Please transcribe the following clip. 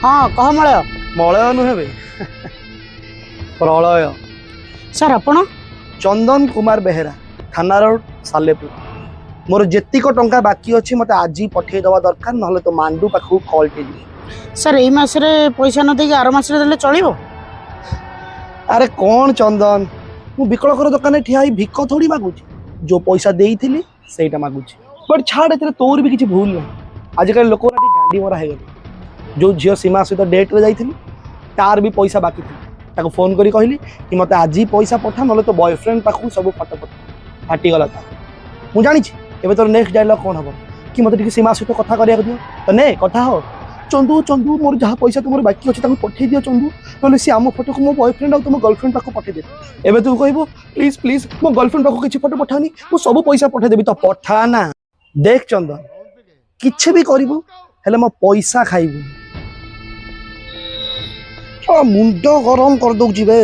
हाँ कह Malay. Malay नुहे बे प्रलय। सर आपण चंदन कुमार बेहेरा थाना रोड सालेपुर। मोर जेतिक टंका बाकी अच्छी मत आज पठे दवा दरकार ना तो मांडू पाखु कॉल टे सर एई मासरे पैसा न देके आर मासरे देले चलिबो? अरे कौन चंदन मु विकलकर दुकान ठिया भिक थोड़ी मागुची जो पैसा देइथिली सेटा मागुची बट छाड़ एते तोर भी किछि भूल नहीं। आजिकल लोक गांडी मरा है जो झील सीमा सहित डेट रे जाइथिली तार भी पैसा बाकी थी ताको फोन करी कहली कि मते आज ही पैसा पठा ना तो बॉयफ्रेंड पाखु सब फटो पठा फाटी गला था मु जानी छी। एबे तोर नेक्स्ट डायलॉग कौन हबो कि मते टिके सीमा सहित कथा करिया दियो तो ने कथा हो चंदू चंदू मोर जहाँ पैसा तुम बाकी अच्छे पठे दियो चंदू ना सी आम फोटो को मो बॉयफ्रेंड और तुम गर्लफ्रेंड पाक पठे दे। एबे तू कहबो प्लीज प्लीज मो गर्लफ्रेंड पाक किछि फोटो पठानी मु सब पैसा पठे देबी तो पठा ना। देख चंदन किछि भी करिवो हेले मो पैसा खाइबू मुंड गरम कर दउची बे।